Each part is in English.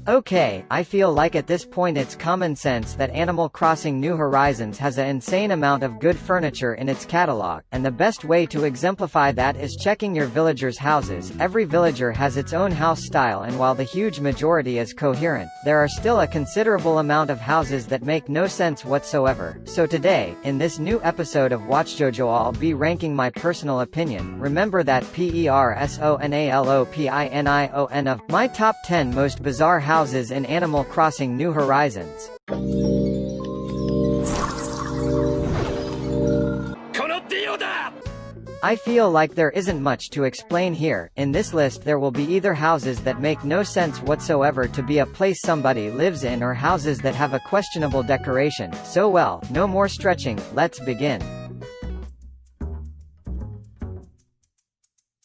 Okay, I feel like at this point it's common sense that Animal Crossing New Horizons has an insane amount of good furniture in its catalog, and the best way to exemplify that is checking your villagers' houses. Every villager has its own house style, and while the huge majority is coherent, there are still a considerable amount of houses that make no sense whatsoever. So today, in this new episode of Watchjojo, I'll be ranking my personal opinion. Remember that personalopinion of my top 10 most bizarre houses in Animal Crossing New Horizons. I feel like there isn't much to explain here. In this list there will be either houses that make no sense whatsoever to be a place somebody lives in, or houses that have a questionable decoration. So well, no more stretching, let's begin.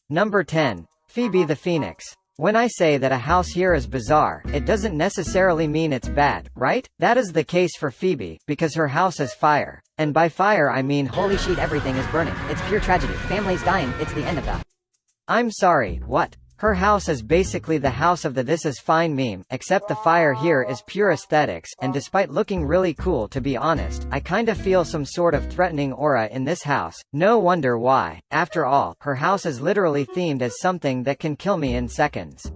Number 10. Phoebe the Phoenix. When I say that a house here is bizarre, it doesn't necessarily mean it's bad, right? That is the case for Phoebe, because her house is fire. And by fire I mean holy shit, everything is burning. It's pure tragedy. Families dying. It's the end of the... I'm sorry, what? Her house is basically the house of the "this is fine" meme, except the fire here is pure aesthetics, and despite looking really cool, to be honest, I kinda feel some sort of threatening aura in this house. No wonder why. After all, her house is literally themed as something that can kill me in seconds.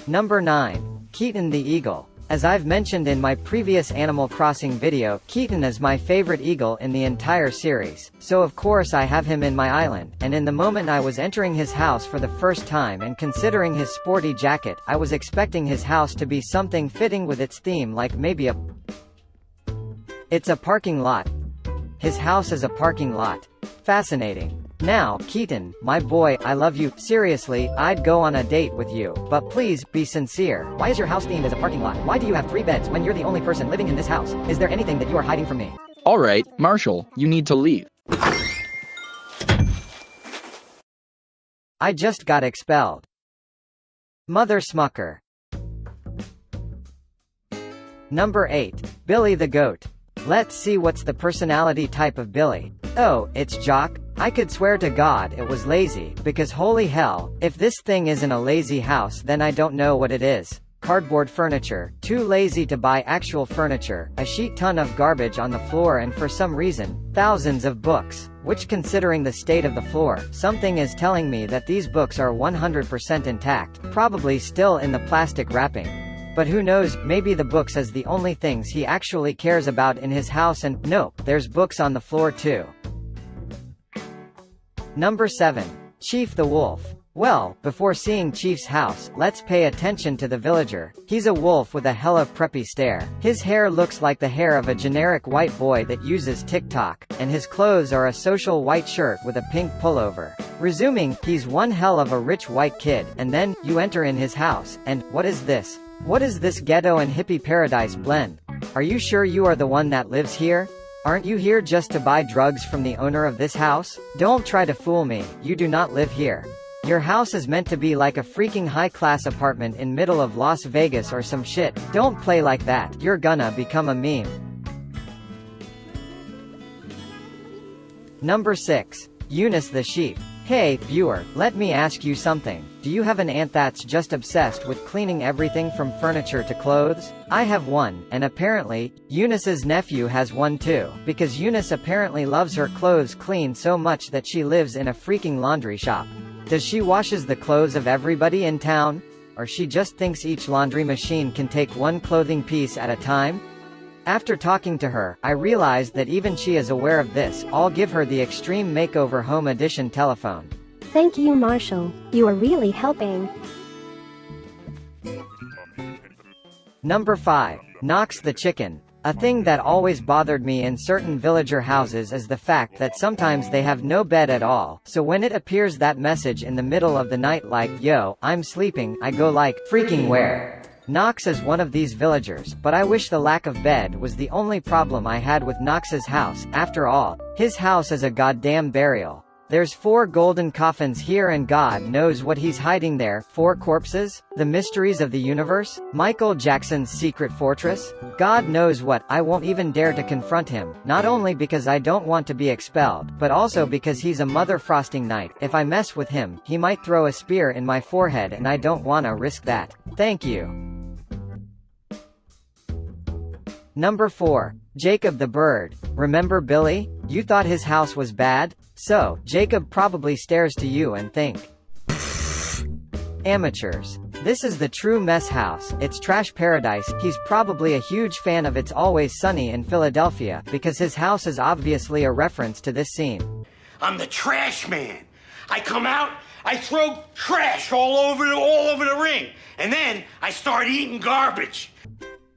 Number 9. Keaton the Eagle. As I've mentioned in my previous Animal Crossing video, Keaton is my favorite eagle in the entire series, so of course I have him in my island, and in the moment I was entering his house for the first time and considering his sporty jacket, I was expecting his house to be something fitting with its theme, like maybe it's a parking lot. His house is a parking lot. Fascinating. Now, Keaton, my boy, I love you. Seriously, I'd go on a date with you. But please, be sincere. Why is your house themed as a parking lot? Why do you have 3 beds when you're the only person living in this house? Is there anything that you are hiding from me? Alright, Marshall, you need to leave. I just got expelled. Mother Smucker. Number 8. Billy the Goat. Let's see what's the personality type of Billy. Oh, it's Jock? I could swear to God it was lazy, because holy hell, if this thing isn't a lazy house then I don't know what it is. Cardboard furniture, too lazy to buy actual furniture, a sheet ton of garbage on the floor, and for some reason, thousands of books. Which, considering the state of the floor, something is telling me that these books are 100% intact, probably still in the plastic wrapping. But who knows, maybe the books is the only things he actually cares about in his house, and nope, there's books on the floor too. Number 7. Chief the Wolf. Well, before seeing Chief's house, let's pay attention to the villager. He's a wolf with a hella preppy stare. His hair looks like the hair of a generic white boy that uses TikTok, and his clothes are a social white shirt with a pink pullover. Resuming, he's one hell of a rich white kid, and then, you enter in his house, and, what is this? What is this ghetto and hippie paradise blend? Are you sure you are the one that lives here? Aren't you here just to buy drugs from the owner of this house? Don't try to fool me, you do not live here. Your house is meant to be like a freaking high-class apartment in middle of Las Vegas or some shit. Don't play like that, you're gonna become a meme. Number 6. Eunice the Sheep. Hey, viewer, let me ask you something. Do you have an aunt that's just obsessed with cleaning everything from furniture to clothes? I have one, and apparently, Eunice's nephew has one too, because Eunice apparently loves her clothes clean so much that she lives in a freaking laundry shop. Does she washes the clothes of everybody in town? Or she just thinks each laundry machine can take one clothing piece at a time? After talking to her, I realized that even she is aware of this. I'll give her the Extreme Makeover Home Edition telephone. Thank you, Marshall. You are really helping. Number 5. Knox the Chicken. A thing that always bothered me in certain villager houses is the fact that sometimes they have no bed at all, so when it appears that message in the middle of the night like, "Yo, I'm sleeping," I go like, freaking where? Knox is one of these villagers, but I wish the lack of bed was the only problem I had with Knox's house. After all, his house is a goddamn burial. There's 4 golden coffins here and God knows what he's hiding there. 4 corpses? The mysteries of the universe? Michael Jackson's secret fortress? God knows what. I won't even dare to confront him, not only because I don't want to be expelled, but also because he's a mother frosting knight. If I mess with him, he might throw a spear in my forehead and I don't wanna risk that. Thank you. Number 4. Jacob the bird. Remember Billy? You thought his house was bad? So, Jacob probably stares to you and think, amateurs. This is the true mess house, it's trash paradise. He's probably a huge fan of It's Always Sunny in Philadelphia, because his house is obviously a reference to this scene. I'm the trash man. I come out, I throw trash all over the ring, and then I start eating garbage.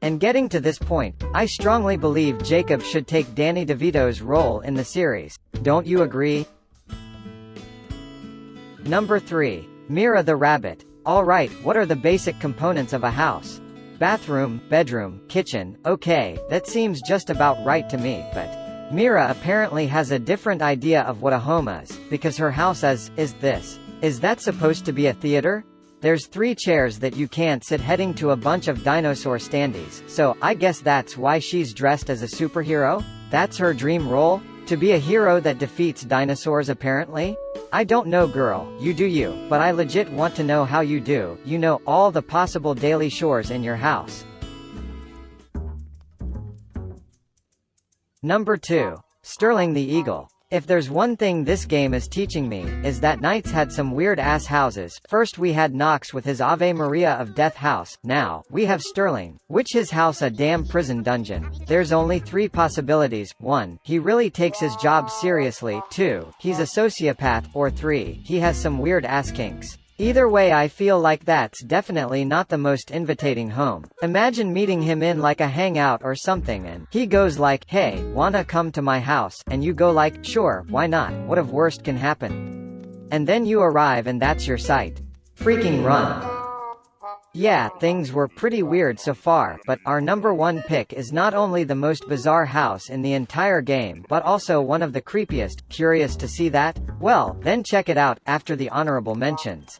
And getting to this point, I strongly believe Jacob should take Danny DeVito's role in the series. Don't you agree? Number 3. Mira the rabbit. Alright, what are the basic components of a house? Bathroom, bedroom, kitchen. Okay, that seems just about right to me, but Mira apparently has a different idea of what a home is, because her house is this. Is that supposed to be a theater? There's 3 chairs that you can't sit heading to a bunch of dinosaur standees, so I guess that's why she's dressed as a superhero? That's her dream role? To be a hero that defeats dinosaurs apparently? I don't know girl, you do you, but I legit want to know how you do. You know all the possible daily chores in your house. Number 2. Sterling the Eagle. If there's one thing this game is teaching me, is that knights had some weird-ass houses. First we had Knox with his Ave Maria of Death house, now, we have Sterling, which his house a damn prison dungeon. There's only 3 possibilities. 1. He really takes his job seriously. 2. He's a sociopath. Or 3. He has some weird-ass kinks. Either way I feel like that's definitely not the most inviting home. Imagine meeting him in like a hangout or something and he goes like, hey, wanna come to my house? And you go like, sure, why not, what of worst can happen? And then you arrive and that's your sight. Freaking run. Yeah, things were pretty weird so far, but our number 1 pick is not only the most bizarre house in the entire game but also one of the creepiest. Curious to see that? Well, then check it out, after the honorable mentions.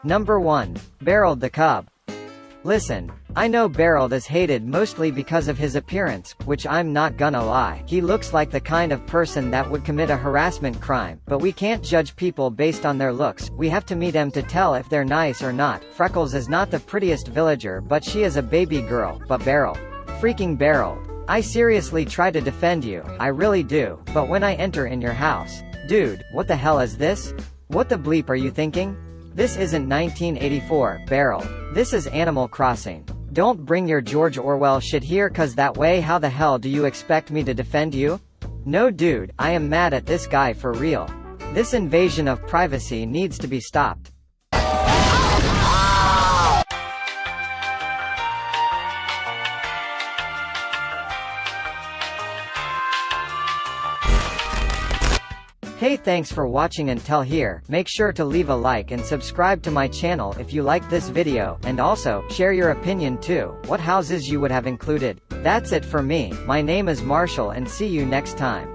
Number 1. Berold the Cub. Listen, I know Berold is hated mostly because of his appearance, which I'm not gonna lie. He looks like the kind of person that would commit a harassment crime, but we can't judge people based on their looks, we have to meet them to tell if they're nice or not. Freckles is not the prettiest villager but she is a baby girl, but Berold. Freaking Berold. I seriously try to defend you, I really do, but when I enter in your house, dude, what the hell is this? What the bleep are you thinking? This isn't 1984, Berold. This is Animal Crossing. Don't bring your George Orwell shit here cause that way how the hell do you expect me to defend you? No dude, I am mad at this guy for real. This invasion of privacy needs to be stopped. Hey, thanks for watching until here. Make sure to leave a like and subscribe to my channel if you liked this video, and also, share your opinion too, what houses you would have included. That's it for me, my name is Marshall and see you next time.